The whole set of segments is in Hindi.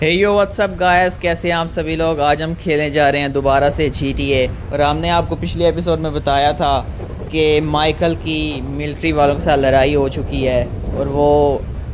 हे यो व्हाट्सअप गायस, कैसे हैं आप सभी लोग। आज हम खेलने जा रहे हैं दोबारा से GTA। और हमने आपको पिछले एपिसोड में बताया था कि माइकल की मिलिट्री वालों के साथ लड़ाई हो चुकी है और वो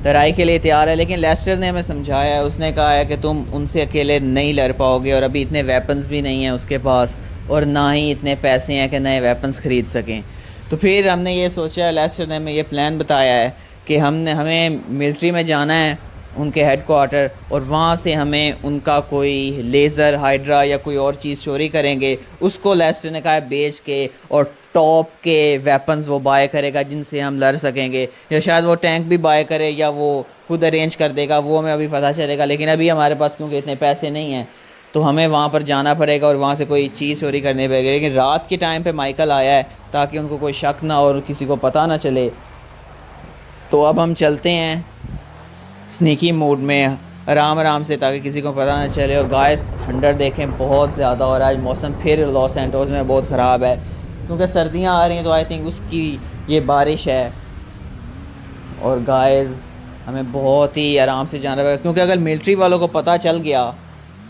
लड़ाई के लिए तैयार है। लेकिन लेस्टर ने हमें समझाया है, उसने कहा है कि तुम उनसे अकेले नहीं लड़ पाओगे और अभी इतने वेपन्स भी नहीं हैं उसके पास और ना ही इतने पैसे हैं कि नए वेपन्स ख़रीद सकें। तो फिर हमने ये सोचा, लेस्टर ने हमें ये प्लान बताया है कि हमें मिलिट्री में जाना है, उनके हेडक्वार्टर, और वहाँ से हमें उनका कोई लेज़र हाइड्रा या कोई और चीज़ चोरी करेंगे। उसको लेस्टर ने कहा है बेच के और टॉप के वेपन्स वो बाय करेगा जिनसे हम लड़ सकेंगे, या शायद वो टैंक भी बाय करे या वो खुद अरेंज कर देगा, वो हमें अभी पता चलेगा। लेकिन अभी हमारे पास क्योंकि इतने पैसे नहीं हैं तो हमें वहाँ पर जाना पड़ेगा और वहाँ से कोई चीज़ चोरी करनी पड़ेगी। लेकिन रात के टाइम पे माइकल आया है ताकि उनको कोई शक ना और किसी को पता ना चले। तो अब हम चलते हैं स्नीकी मोड में आराम आराम से ताकि किसी को पता ना चले। और गाइस ठंडर देखें बहुत ज़्यादा, और आज मौसम फिर लॉस सैंटोस में बहुत ख़राब है क्योंकि सर्दियां आ रही हैं, तो आई थिंक उसकी ये बारिश है। और गाइस हमें बहुत ही आराम से जाना पड़ेगा क्योंकि अगर मिलिट्री वालों को पता चल गया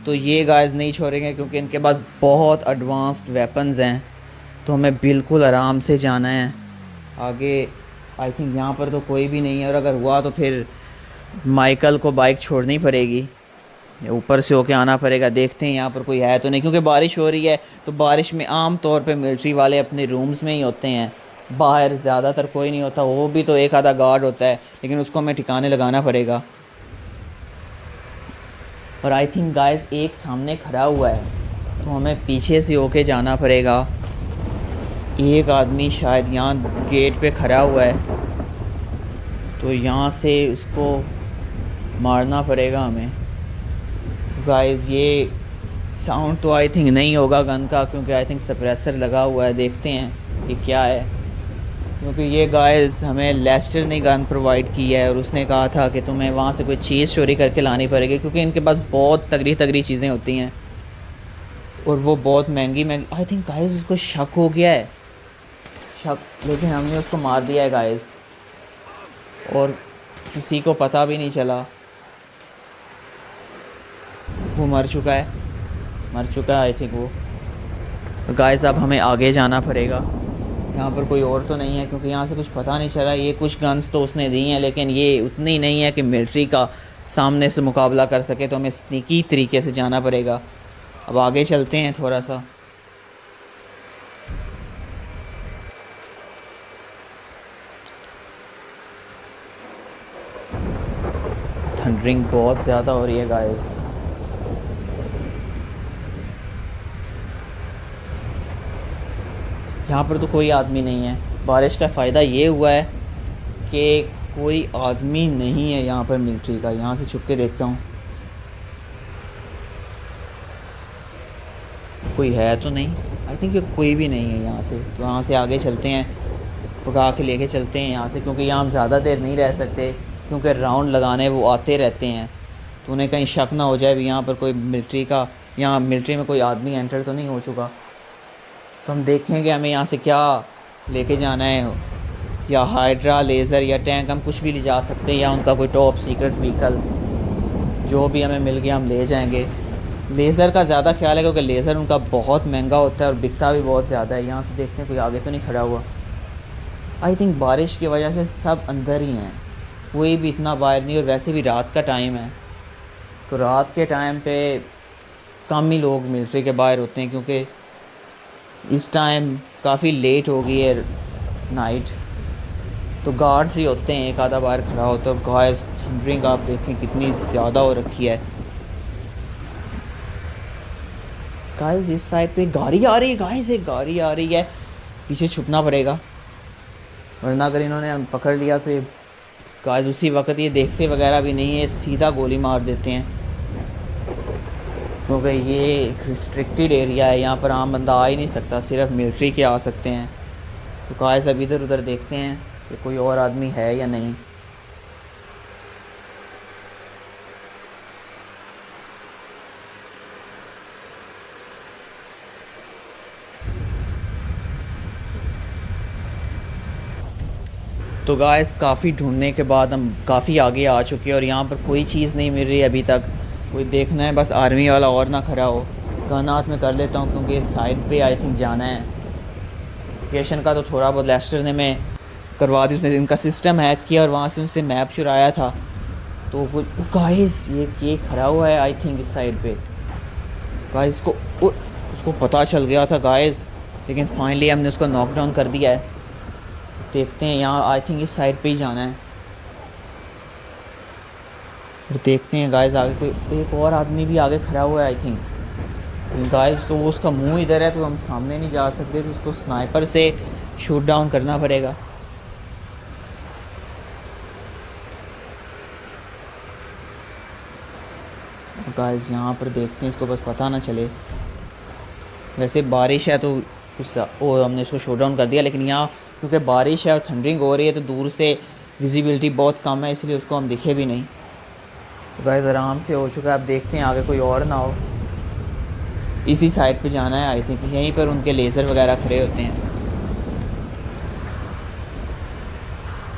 तो ये गाइस नहीं छोड़ेंगे क्योंकि इनके पास बहुत एडवांस्ड वेपन्स हैं। तो हमें बिल्कुल आराम से जाना है आगे। आई थिंक यहाँ पर तो कोई भी नहीं है, और अगर हुआ तो फिर माइकल को बाइक छोड़नी पड़ेगी, ऊपर से होके आना पड़ेगा। देखते हैं यहाँ पर कोई है तो नहीं, क्योंकि बारिश हो रही है। तो बारिश में आम तौर पे मिलिट्री वाले अपने रूम्स में ही होते हैं, बाहर ज़्यादातर कोई नहीं होता। वो भी तो एक आधा गार्ड होता है, लेकिन उसको हमें ठिकाने लगाना पड़ेगा। और आई थिंक गाइस एक सामने खड़ा हुआ है, तो हमें पीछे से होके जाना पड़ेगा। एक आदमी शायद यहाँ गेट पे खड़ा हुआ है, तो यहाँ से उसको मारना पड़ेगा हमें। गाइस ये साउंड तो आई थिंक नहीं होगा गन का, क्योंकि आई थिंक सप्रेसर लगा हुआ है। देखते हैं कि क्या है, क्योंकि ये गाइस हमें लेस्टर ने गन प्रोवाइड की है और उसने कहा था कि तुम्हें वहाँ से कोई चीज़ चोरी करके लानी पड़ेगी, क्योंकि इनके पास बहुत तगड़ी तगड़ी चीज़ें होती हैं और वो बहुत महंगी महंगी। आई थिंक गाइस उसको शक हो गया है, शक, लेकिन हमने उसको मार दिया है गाइस और किसी को पता भी नहीं चला। वो मर चुका है आई थिंक वो। गाइस अब हमें आगे जाना पड़ेगा। यहाँ पर कोई और तो नहीं है क्योंकि यहाँ से कुछ पता नहीं चला। ये कुछ गन्स तो उसने दी हैं, लेकिन ये उतनी नहीं है कि मिलिट्री का सामने से मुकाबला कर सके। तो हमें स्नीकी तरीके से जाना पड़ेगा। अब आगे चलते हैं थोड़ा सा। थंडरिंग बहुत ज़्यादा हो रही है गाइस। यहाँ पर तो कोई आदमी नहीं है। बारिश का फ़ायदा ये हुआ है कि कोई आदमी नहीं है यहाँ पर मिलिट्री का। यहाँ से छुप के देखता हूँ, कोई है तो नहीं। आई थिंक ये कोई भी नहीं है यहाँ से। तो यहाँ से आगे चलते हैं, भगा के लेके चलते हैं यहाँ से, क्योंकि यहाँ हम ज़्यादा देर नहीं रह सकते क्योंकि राउंड लगाने वो आते रहते हैं। तो उन्हें कहीं शक ना हो जाए भी यहाँ पर कोई मिलिट्री का, यहाँ मिलिट्री में कोई आदमी एंटर तो नहीं हो चुका। तो हम देखेंगे हमें यहाँ से क्या लेके जाना है, या हाइड्रा, लेज़र या टैंक, हम कुछ भी ले जा सकते हैं, या उनका कोई टॉप सीक्रेट व्हीकल जो भी हमें मिल गया हम ले जाएंगे। लेज़र का ज़्यादा ख्याल है क्योंकि लेज़र उनका बहुत महंगा होता है और बिकता भी बहुत ज़्यादा है। यहाँ से देखते हैं कोई आगे तो नहीं खड़ा हुआ। आई थिंक बारिश की वजह से सब अंदर ही हैं, कोई भी इतना बाहर नहीं। और वैसे भी रात का टाइम है, तो रात के टाइम पे कम ही लोग मिलिट्री के बाहर होते हैं, क्योंकि इस टाइम काफ़ी लेट हो गई है नाइट। तो गार्ड्स ही होते हैं, एक आधा बाहर खड़ा होता है। और गाइस थंडरिंग आप देखें कितनी ज़्यादा हो रखी है। गाइस इस साइड पे गाड़ी आ रही है, गाइस एक गाड़ी आ रही है, पीछे छुपना पड़ेगा वरना अगर इन्होंने हम पकड़ लिया तो ये गाइस उसी वक्त ये देखते वगैरह भी नहीं है, सीधा गोली मार देते हैं। क्योंकि ये एक रिस्ट्रिक्टेड एरिया है, यहाँ पर आम बंदा आ ही नहीं सकता, सिर्फ मिलिट्री के आ सकते हैं। तो गाइस अब इधर उधर देखते हैं कि कोई और आदमी है या नहीं। तो गाइस काफ़ी ढूंढने के बाद हम काफ़ी आगे आ चुके हैं और यहाँ पर कोई चीज़ नहीं मिल रही अभी तक। कोई देखना है बस आर्मी वाला और ना खड़ा हो। गन हाथ में कर लेता हूँ क्योंकि साइड पे आई थिंक जाना है। लोकेशन का तो थोड़ा बहुत लेस्टर ने मैं करवा दी, उसने इनका सिस्टम हैक किया और वहाँ से उनसे मैप चुराया था। तो वो गाइस ये खड़ा हुआ है आई थिंक इस साइड पे। गाइस को उसको पता चल गया था गाइस, लेकिन फाइनली हमने उसको नॉक डाउन कर दिया है। देखते हैं यहाँ आई थिंक इस साइड पे ही जाना है। और देखते हैं गाइस आगे कोई एक और आदमी भी आगे खड़ा हुआ है आई थिंक। गाइस को वो उसका मुंह इधर है तो हम सामने नहीं जा सकते, तो उसको स्नाइपर से शूट डाउन करना पड़ेगा। गाइस यहाँ पर देखते हैं, इसको बस पता ना चले। वैसे बारिश है तो उस और हमने इसको शूट डाउन कर दिया, लेकिन यहाँ क्योंकि बारिश है और थंडरिंग हो रही है तो दूर से विजिबिलिटी बहुत कम है, इसलिए उसको हम दिखे भी नहीं। तो गाइस आराम से हो चुका है, अब देखते हैं आगे कोई और ना हो। इसी साइड पे जाना है आई थिंक, यहीं पर उनके लेज़र वगैरह खड़े होते हैं।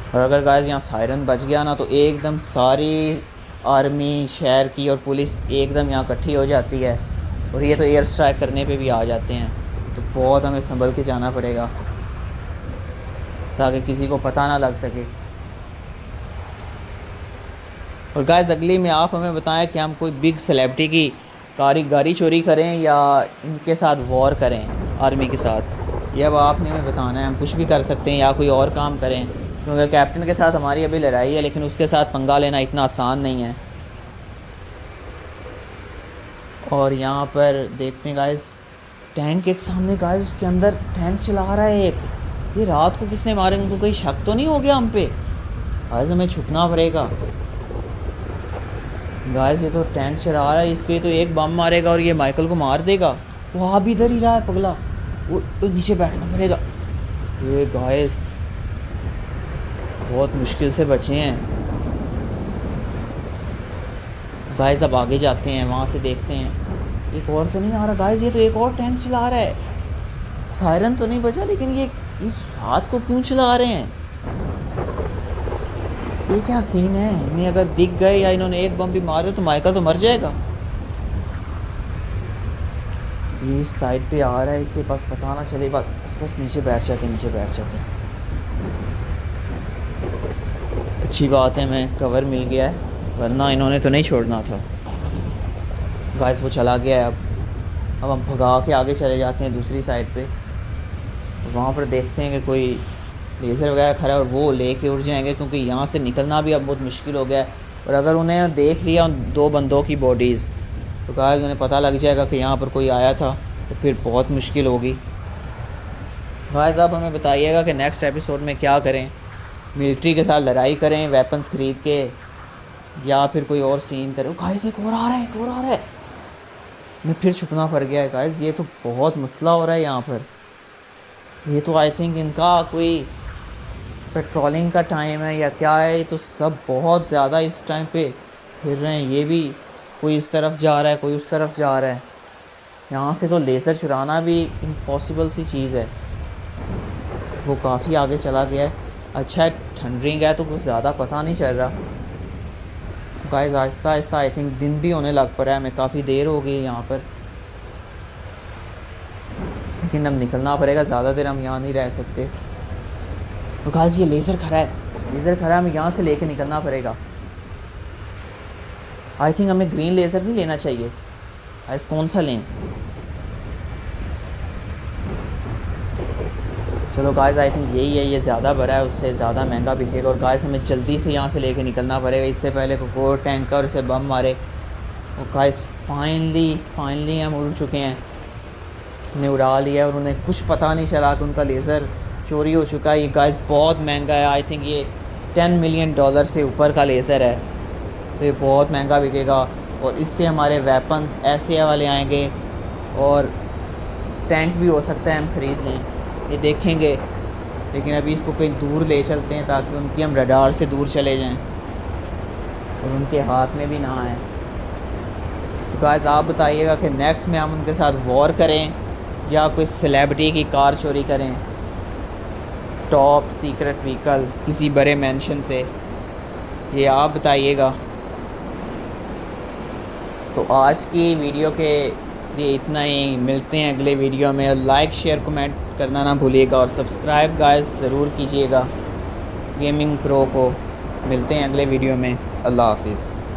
और अगर गाइस यहाँ सायरन बज गया ना तो एकदम सारी आर्मी शहर की और पुलिस एकदम यहाँ इकट्ठी हो जाती है, और ये तो एयर स्ट्राइक करने पे भी आ जाते हैं। तो बहुत हमें संभल के जाना पड़ेगा ताकि किसी को पता ना लग सके। और गाइस अगली में आप हमें बताएं कि हम कोई बिग सेलिब्रिटी की गाड़ी चोरी करें या इनके साथ वॉर करें आर्मी के साथ। ये अब आपने हमें बताना है, हम कुछ भी कर सकते हैं या कोई और काम करें, क्योंकि कैप्टन के साथ हमारी अभी लड़ाई है, लेकिन उसके साथ पंगा लेना इतना आसान नहीं है। और यहाँ पर देखते हैं गाइस टैंक एक सामने, गाइस उसके अंदर टैंक चला रहा है एक। ये रात को किसने मारे, उनको कोई शक तो नहीं हो गया हम पे? गाइस हमें छुपना पड़ेगा। गाइस ये तो टैंक चला रहा है, इसको ये तो एक बम मारेगा और ये माइकल को मार देगा। वो आ भी इधर ही रहा है पगला, वो नीचे बैठना पड़ेगा। ये गाइस बहुत मुश्किल से बचे हैं। गाइस अब आगे जाते हैं, वहाँ से देखते हैं एक और तो नहीं आ रहा। गाइस ये तो एक और टैंक चला रहा है, सायरन तो नहीं बचा, लेकिन ये इस रात को क्यों चला रहे हैं? ये क्या सीन है? इन्हें अगर दिख गए या इन्होंने एक बम भी मार दिया तो माइकल तो मर जाएगा। ये इस साइड पे आ रहा है, इससे बस पता ना चले, बस नीचे बैठ जाते अच्छी बात है मैं कवर मिल गया है, वरना इन्होंने तो नहीं छोड़ना था। गाइस वो चला गया है। अब हम भगा के आगे चले जाते हैं दूसरी साइड पे। वहाँ पर देखते हैं कि कोई लेज़र वगैरह खड़ा है और वो लेके उड़ जाएंगे, क्योंकि यहाँ से निकलना भी अब बहुत मुश्किल हो गया है। और अगर उन्हें देख लिया उन दो बंदों की बॉडीज़, तो गाइस उन्हें पता लग जाएगा कि यहाँ पर कोई आया था, तो फिर बहुत मुश्किल होगी। गाइस आप हमें बताइएगा कि नेक्स्ट एपिसोड में क्या करें, मिलिट्री के साथ लड़ाई करें वेपन्स ख़रीद के, या फिर कोई और सीन करें। गाइस एक और आ रहा है, मैं फिर छुपना पड़ गया है। गाइस ये तो बहुत मसला हो रहा है यहाँ पर। ये तो आई थिंक इनका कोई पेट्रोलिंग का टाइम है या क्या है, ये तो सब बहुत ज़्यादा इस टाइम पे फिर रहे हैं। ये भी कोई इस तरफ जा रहा है, कोई उस तरफ जा रहा है। यहाँ से तो लेज़र चुराना भी इम्पॉसिबल सी चीज़ है। वो काफ़ी आगे चला गया है। अच्छा है ठंडरिंग है तो कुछ ज़्यादा पता नहीं चल रहा। Guys Aahista Aahista I think दिन भी होने लग पड़ा है, हमें काफ़ी देर हो गई है यहाँ पर, लेकिन अब निकलना पड़ेगा, ज़्यादा देर हम यहाँ नहीं रह सकते। तो गाइस ये लेज़र खड़ा है, हमें यहाँ से लेके निकलना पड़ेगा। आई थिंक हमें ग्रीन लेज़र नहीं लेना चाहिए। गाइस कौन सा लें? चलो गाइस आई थिंक यही है, ये ज़्यादा बड़ा है, उससे ज़्यादा महंगा बिकेगा। और गाइस हमें जल्दी से यहाँ से लेके निकलना पड़ेगा, इससे पहले कोई और टैंकर से बम मारे। और गाइस फाइनली हम उड़ चुके हैं, उन्हें उड़ा लिया और उन्हें कुछ पता नहीं चला कि उनका लेज़र चोरी हो चुका है। ये गाइस बहुत महंगा है, आई थिंक ये $10 मिलियन से ऊपर का लेज़र है, तो ये बहुत महंगा बिकेगा। और इससे हमारे वेपन्स ऐसे वाले आएंगे और टैंक भी हो सकता है हम ख़रीद लें, ये देखेंगे। लेकिन अभी इसको कहीं दूर ले चलते हैं ताकि उनकी हम रडार से दूर चले जाएं और उनके हाथ में भी ना आए। तो गाइस आप बताइएगा कि नेक्स्ट में हम उनके साथ वॉर करें या कोई सेलिब्रिटी की कार चोरी करें, टॉप सीक्रेट व्हीकल किसी बड़े मेंशन से, ये आप बताइएगा। तो आज की वीडियो के लिए इतना ही, मिलते हैं अगले वीडियो में। लाइक शेयर कमेंट करना ना भूलिएगा और सब्सक्राइब गाइस ज़रूर कीजिएगा गेमिंग प्रो को। मिलते हैं अगले वीडियो में। अल्लाह हाफिज़।